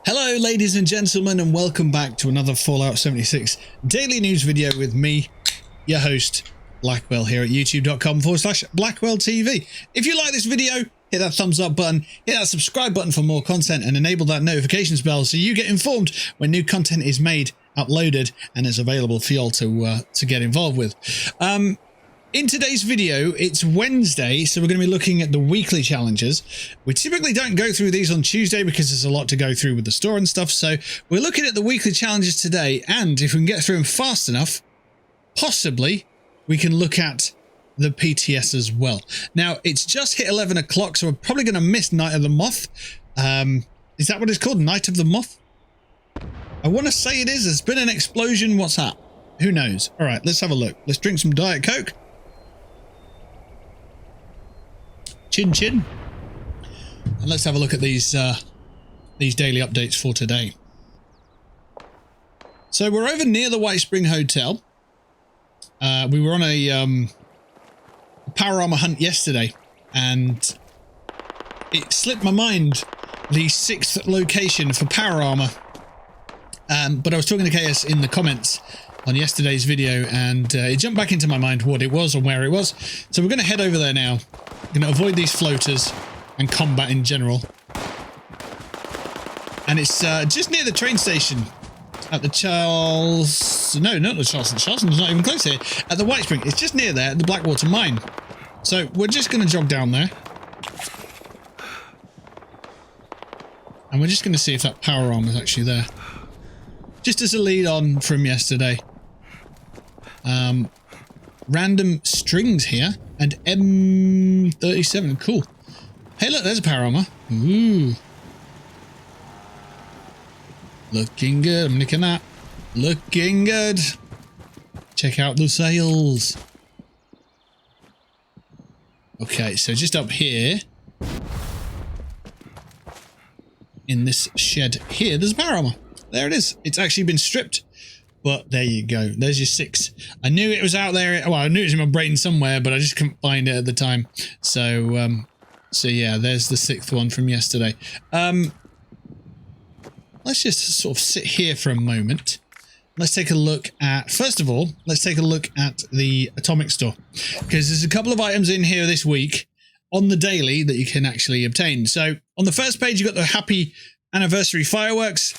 Hello ladies and gentlemen, and welcome back to another Fallout 76 daily news video with me, your host, Blackwell, here at youtube.com/BlackwellTV. If you like this video, hit that thumbs up button, hit that subscribe button for more content, and enable that notifications bell so you get informed when new content is made, uploaded, and is available for y'all to get involved with. In today's video, it's Wednesday, so we're going to be looking at the weekly challenges. We typically don't go through these on Tuesday because there's a lot to go through with the store and stuff, so we're looking at the weekly challenges today, and if we can get through them fast enough, possibly we can look at the PTS as well. Now, it's just hit 11 o'clock, so we're probably going to miss Night of the Moth. Is that what it's called? Night of the Moth? I want to say it is. There's been an explosion. What's up? Who knows? All right, let's have a look. Let's drink some Diet Coke. Chin chin, and let's have a look at these daily updates for today. So we're over near the White Spring Hotel. We were on a power armor hunt yesterday, and it slipped my mind the 6th location for power armor. But I was talking to KS in the comments on yesterday's video, and it jumped back into my mind what it was and where it was. So we're going to head over there now. Going to avoid these floaters and combat in general. And it's just near the train station at the Charles... No, not the Charleston. Charleston's not even close here. At the White Spring. It's just near there, at the Blackwater mine. So we're just going to jog down there. And we're just going to see if that power arm is actually there. Just as a lead on from yesterday. Random strings here. And M37. Cool. Hey, look, there's a power armor. Ooh. Looking good. I'm nicking that. Looking good. Check out the sails. Okay, so just up here. In this shed here, there's a power armor. There it is. It's actually been stripped. But there you go. There's your 6. I knew it was out there. Well, I knew it was in my brain somewhere, but I just couldn't find it at the time. So, so yeah, there's the 6th one from yesterday. Let's just sort of sit here for a moment. Let's take a look at, first of all, let's take a look at the Atomic Store. Because there's a couple of items in here this week on the daily that you can actually obtain. So, on the first page, you've got the Happy Anniversary Fireworks.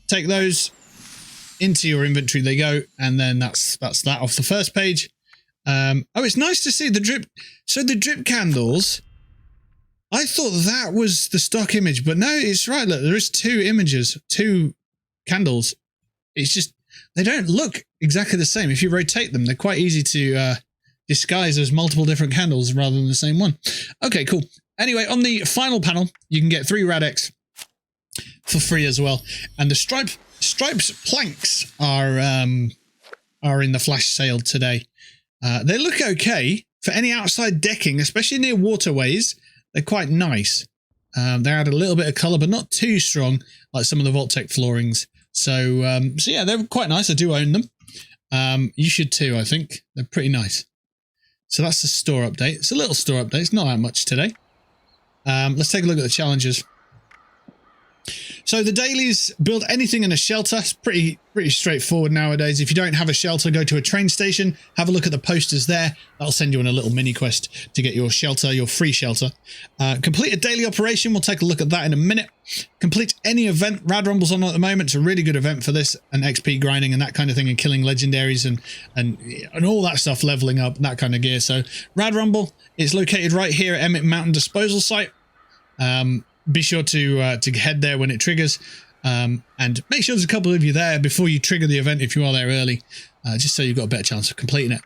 Take those into your inventory. They go, and then that's that off the first page. Oh, it's nice to see the drip. So the drip candles, I thought that was the stock image, but no, it's right. Look, there is 2 images, 2 candles. It's just they don't look exactly the same. If you rotate them, they're quite easy to disguise as multiple different candles rather than the same one. Okay, cool. Anyway, on the final panel, you can get 3 Rad-X for free as well, and the stripes planks are in the flash sale today. They look okay for any outside decking, especially near waterways. They're quite nice. They add a little bit of color, but not too strong like some of the Vault-Tec floorings. So yeah, they're quite nice. I do own them. You should too, I think. They're pretty nice. So that's the store update. It's a little store update. It's not that much today. Let's take a look at the challenges. So the dailies, build anything in a shelter. It's pretty straightforward nowadays. If you don't have a shelter, go to a train station, have a look at the posters there. That'll send you on a little mini quest to get your shelter, your free shelter. Complete a daily operation. We'll take a look at that in a minute. Complete any event. Rad Rumble's on at the moment. It's a really good event for this, and XP grinding and that kind of thing, and killing legendaries and all that stuff, leveling up, that kind of gear. So Rad Rumble is located right here at Emmett Mountain Disposal Site. Be sure to head there when it triggers, and make sure there's a couple of you there before you trigger the event if you are there early, just so you've got a better chance of completing it.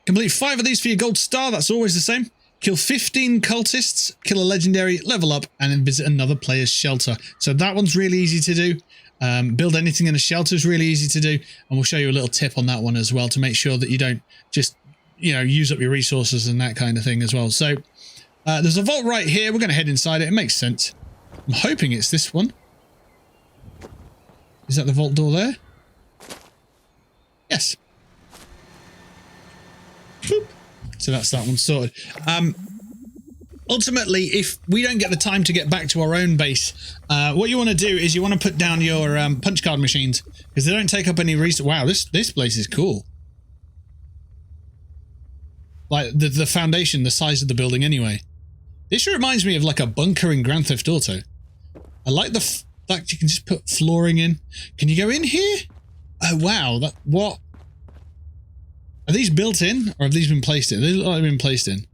Complete 5 of these for your gold star. That's always the same. Kill 15 cultists, kill a legendary, level up, and then visit another player's shelter. So that one's really easy to do. Build anything in a shelter is really easy to do, and we'll show you a little tip on that one as well to make sure that you don't just, use up your resources and that kind of thing as well. So there's a vault right here. We're going to head inside it. It makes sense. I'm hoping it's this one. Is that the vault door there? Yes. Boop. So that's that one sorted. ultimately, if we don't get the time to get back to our own base, what you want to do is you want to put down your punch card machines, because they don't take up any resources. Wow, this place is cool. Like the foundation, the size of the building anyway. This reminds me of like a bunker in Grand Theft Auto. I like the fact you can just put flooring in. Can you go in here? Oh wow, what? Are these built in, or have these been placed in? They look like they've been placed in.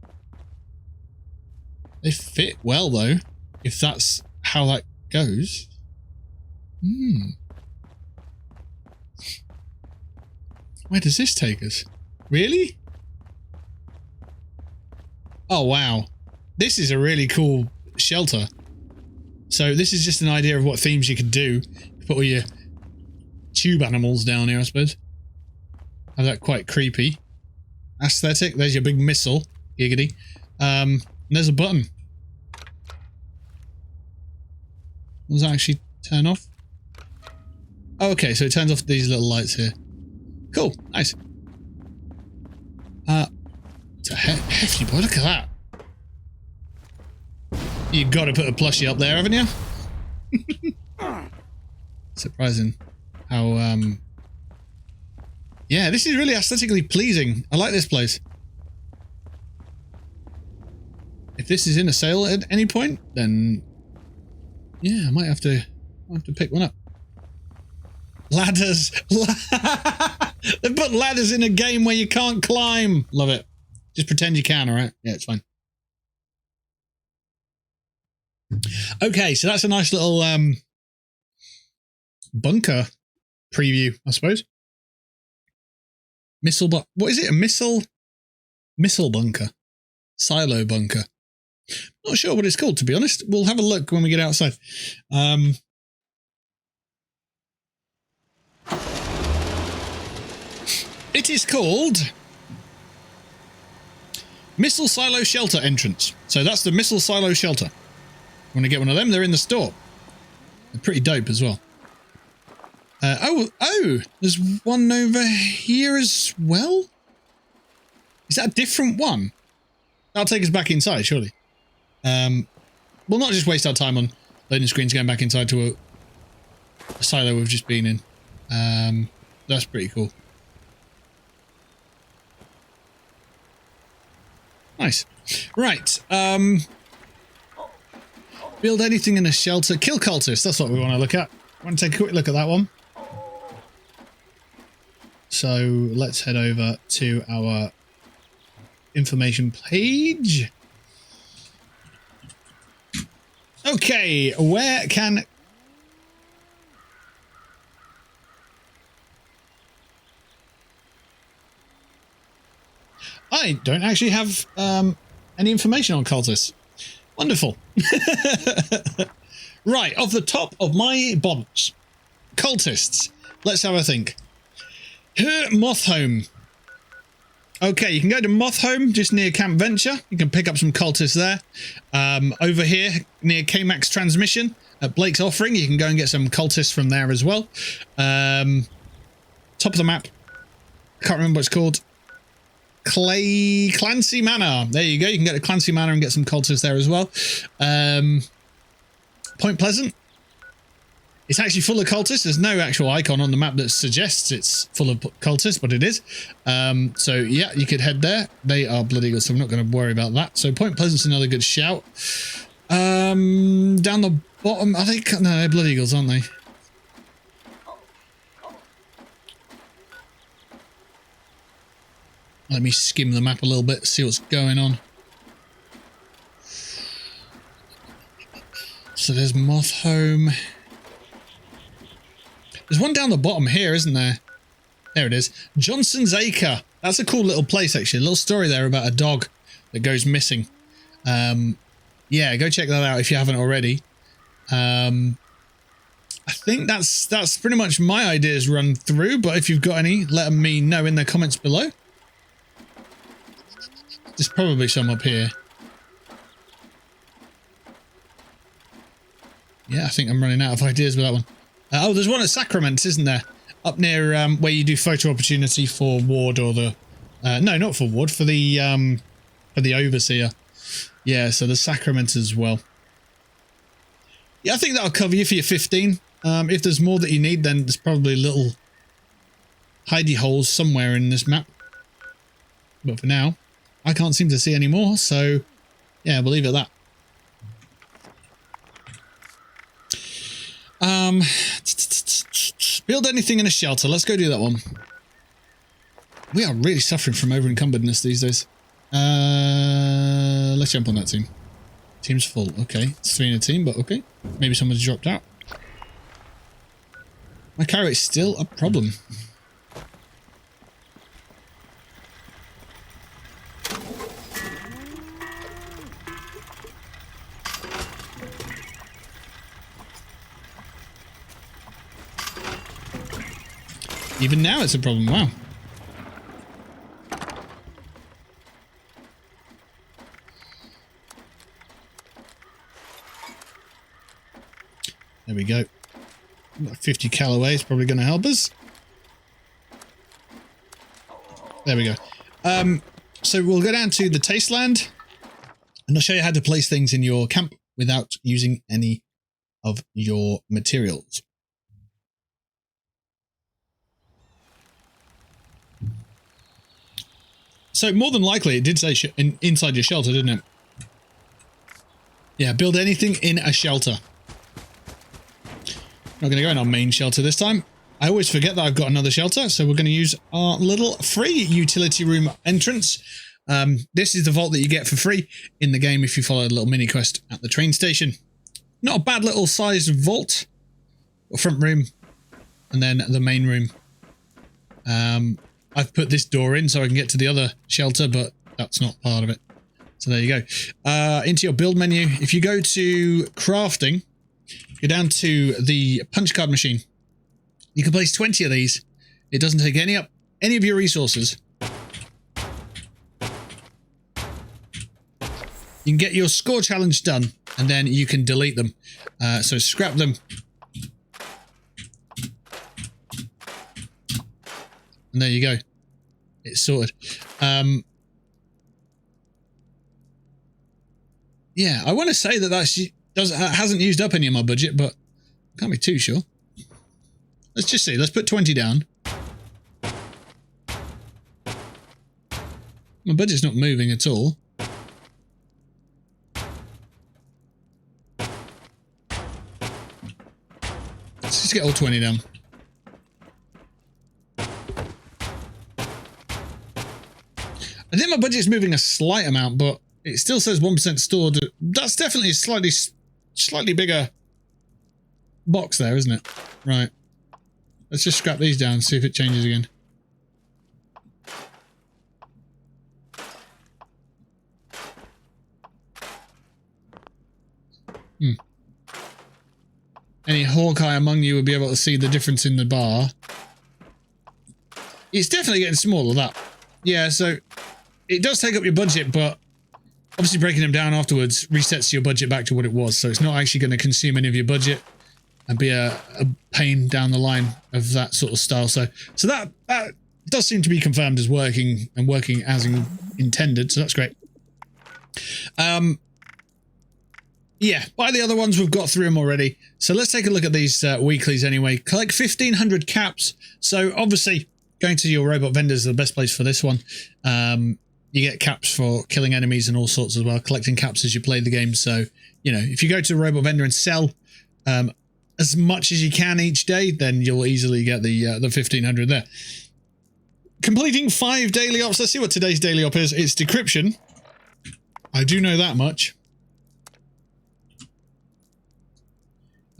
They fit well though, if that's how that goes. Where does this take us? Really? Oh wow, this is a really cool shelter. So this is just an idea of what themes you could do. Put all your tube animals down here, I suppose. Have that quite creepy aesthetic. There's your big missile, giggity. There's a button. Does that actually turn off? Oh, okay, so it turns off these little lights here. Cool, nice. It's a hefty boy, look at that. You gotta put a plushie up there, haven't you? Surprising how, yeah, this is really aesthetically pleasing. I like this place. If this is in a sale at any point, then yeah, I might have to pick one up. Ladders. They put ladders in a game where you can't climb. Love it. Just pretend you can, alright? Yeah, it's fine. Okay, so that's a nice little bunker preview, I suppose. What is it? A missile bunker. Silo bunker. Not sure what it's called, to be honest. We'll have a look when we get outside. It is called Missile Silo Shelter Entrance. So that's the Missile Silo Shelter. Want to get one of them? They're in the store. They're pretty dope as well. Oh, there's one over here as well? Is that a different one? That'll take us back inside, surely. We'll not just waste our time on loading screens going back inside to a silo we've just been in. That's pretty cool. Nice. Right. Build anything in a shelter. Kill cultists. That's what we want to look at. I want to take a quick look at that one. So let's head over to our information page. Okay, where can... I don't actually have any information on cultists. Wonderful. Right, off the top of my bonds. Cultists. Let's have a think. Moth Home. Okay, you can go to Moth Home, just near Camp Venture. You can pick up some cultists there. Over here, near K-Max Transmission, at Blake's Offering, you can go and get some cultists from there as well. Top of the map. I can't remember what it's called. Clancy Manor. There you go. You can get to Clancy Manor and get some cultists there as well. Point Pleasant. It's actually full of cultists. There's no actual icon on the map that suggests it's full of cultists, but it is. So yeah, you could head there. They are bloody good, so I'm not going to worry about that. So Point Pleasant's another good shout. Down the bottom, I think, no, they're blood eagles, aren't they? Let me skim the map a little bit, see what's going on. So there's Moth Home. There's one down the bottom here, isn't there? There it is. Johnson's Acre. That's a cool little place, actually. A little story there about a dog that goes missing. Yeah, go check that out if you haven't already. I think that's pretty much my ideas run through, but if you've got any, let me know in the comments below. There's probably some up here. Yeah, I think I'm running out of ideas with that one. Oh, there's one at Sacraments, isn't there? Up near where you do photo opportunity for Ward or the... no, not for Ward, for the Overseer. Yeah, so the sacrament as well. Yeah, I think that'll cover you for your 15. If there's more that you need, then there's probably little hidey holes somewhere in this map. But for now, I can't seem to see any more, so yeah, we'll leave it at that. Build anything in a shelter. Let's go do that one. We are really suffering from over-encumberness these days. Let's jump on that team. Team's full. Okay. It's 3 in a team, but okay. Maybe someone's dropped out. My carry rate's still a problem. Even now it's a problem. Wow. There we go. 50 cal away is probably going to help us. There we go. So we'll go down to the Tasteland, and I'll show you how to place things in your camp without using any of your materials. So more than likely, it did say inside your shelter, didn't it? Yeah, build anything in a shelter. Not going to go in our main shelter this time. I always forget that I've got another shelter, so we're going to use our little free utility room entrance. This is the vault that you get for free in the game if you follow the little mini quest at the train station. Not a bad little sized vault. Front room, and then the main room. I've put this door in so I can get to the other shelter, but that's not part of it. So there you go. Into your build menu. If you go to crafting, go down to the punch card machine. You can place 20 of these. It doesn't take any of your resources. You can get your score challenge done, and then you can delete them. So scrap them. And there you go. It's sorted. Yeah, I want to say that hasn't used up any of my budget, but can't be too sure. Let's just see. Let's put 20 down. My budget's not moving at all. Let's just get all 20 down. I think my budget's moving a slight amount, but it still says 1% stored. That's definitely a slightly bigger box there, isn't it? Right. Let's just scrap these down and see if it changes again. Any Hawkeye among you will be able to see the difference in the bar. It's definitely getting smaller, that. Yeah, so it does take up your budget, but obviously breaking them down afterwards resets your budget back to what it was. So it's not actually going to consume any of your budget and be a pain down the line of that sort of style. So that does seem to be confirmed as working and working as intended. So that's great. Yeah, by the other ones, we've got through them already. So let's take a look at these weeklies anyway. Collect 1,500 caps. So obviously, going to your robot vendors is the best place for this one. You get caps for killing enemies and all sorts as well. Collecting caps as you play the game. So, you know, if you go to a robot vendor and sell as much as you can each day, then you'll easily get the 1,500 there. Completing 5 daily ops. Let's see what today's daily op is. It's Decryption. I do know that much.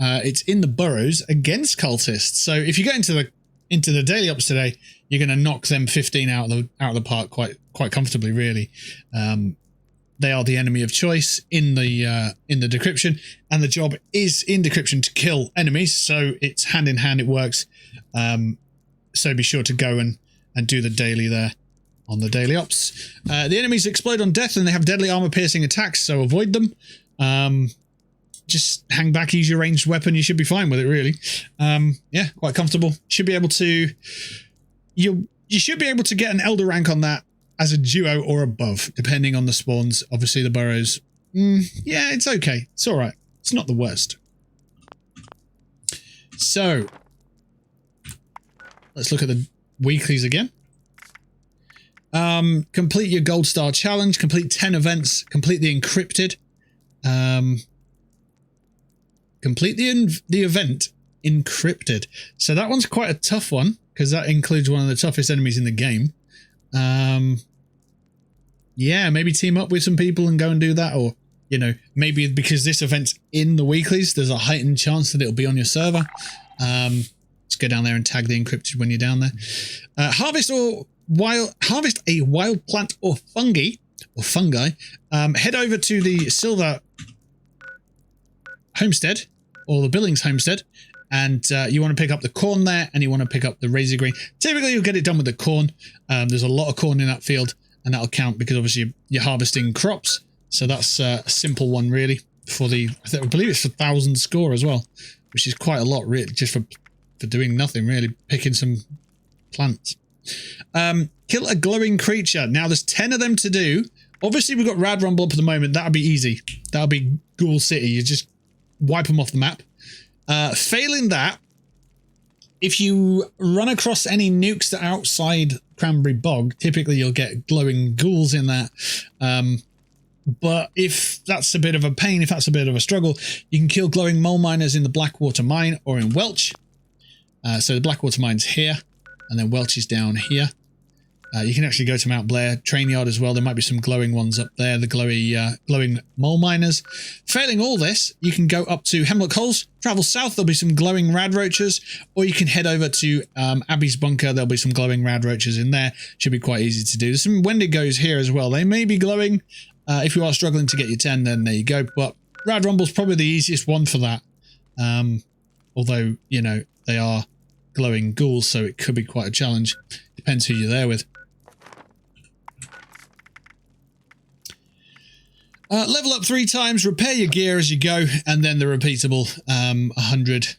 It's in the Burrows against Cultists. So if you get into the daily ops today, you're going to knock them 15 out of the park quite comfortably, really. They are the enemy of choice in the Decryption, and the job is in Decryption to kill enemies. So it's hand in hand. It works. So be sure to go and do the daily there on the daily ops. The enemies explode on death, and they have deadly armor-piercing attacks. So avoid them. Just hang back, use your ranged weapon. You should be fine with it, really. Yeah, quite comfortable. Should be able to. You should be able to get an elder rank on that as a duo or above, depending on the spawns. Obviously, the Burrows Yeah, it's okay. It's all right. It's not the worst. So, let's look at the weeklies again. Complete your gold star challenge, complete 10 events, complete the encrypted. Complete the event encrypted. So that one's quite a tough one because that includes one of the toughest enemies in the game. Yeah, maybe team up with some people and go and do that, or you know, maybe because this event's in the weeklies, there's a heightened chance that it'll be on your server. Just go down there and tag the encrypted when you're down there. Harvest a wild plant or fungi. Head over to the Silver Homestead or the Billings Homestead, and you want to pick up the corn there, and you want to pick up the razor green. Typically, you'll get it done with the corn. There's a lot of corn in that field, and that'll count because obviously you're harvesting crops. So that's a simple one, really. For the, I believe it's for 1,000 score as well, which is quite a lot, really, just for doing nothing, really, picking some plants. Kill a glowing creature. Now, there's 10 of them to do. Obviously, we've got Rad Rumble up at the moment. That'll be easy. That'll be Ghoul City. You just wipe them off the map. Failing that, if you run across any nukes that are outside Cranberry Bog, typically you'll get glowing ghouls in that. But if that's a bit of a pain, if that's a bit of a struggle, you can kill glowing mole miners in the Blackwater Mine or in Welch. So the Blackwater Mine's here, and then Welch is down here. You can actually go to Mount Blair Train Yard as well. There might be some glowing ones up there, the glowing mole miners. Failing all this, you can go up to Hemlock Holes, travel south, there'll be some glowing rad roaches, or you can head over to Abby's Bunker, there'll be some glowing rad roaches in there. Should be quite easy to do. There's some Wendigos here as well. They may be glowing. If you are struggling to get your 10, then there you go. But Rad Rumble's probably the easiest one for that. Although, you know, they are glowing ghouls, so it could be quite a challenge. Depends who you're there with. Level up 3 times, repair your gear as you go, and then the repeatable 100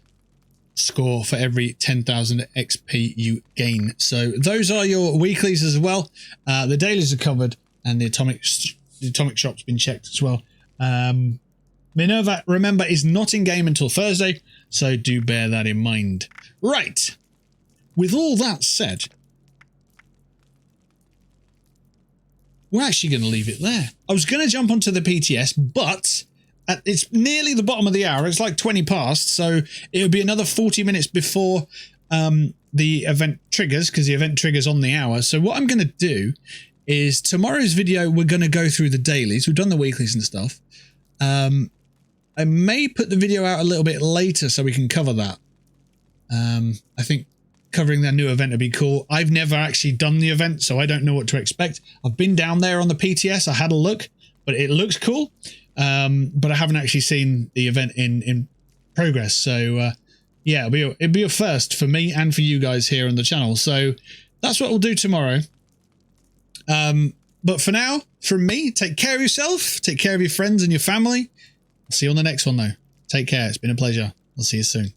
score for every 10,000 XP you gain. So those are your weeklies as well. The dailies are covered, and the atomic shop's been checked as well. Minerva, remember, is not in game until Thursday, so do bear that in mind. Right. With all that said, we're actually going to leave it there. I was going to jump onto the PTS, but it's nearly the bottom of the hour. It's like 20 past, so it'll be another 40 minutes before the event triggers, because the event triggers on the hour. So what I'm going to do is tomorrow's video, we're going to go through the dailies. We've done the weeklies and stuff. I may put the video out a little bit later so we can cover that. I think covering that new event would be cool. I've never actually done the event, so I don't know what to expect. I've been down there on the PTS. I had a look, but it looks cool. But I haven't actually seen the event in progress. So, yeah, it'd be a first for me and for you guys here on the channel. So that's what we'll do tomorrow. But for now, from me, take care of yourself, take care of your friends and your family. I'll see you on the next one, though. Take care. It's been a pleasure. I'll see you soon.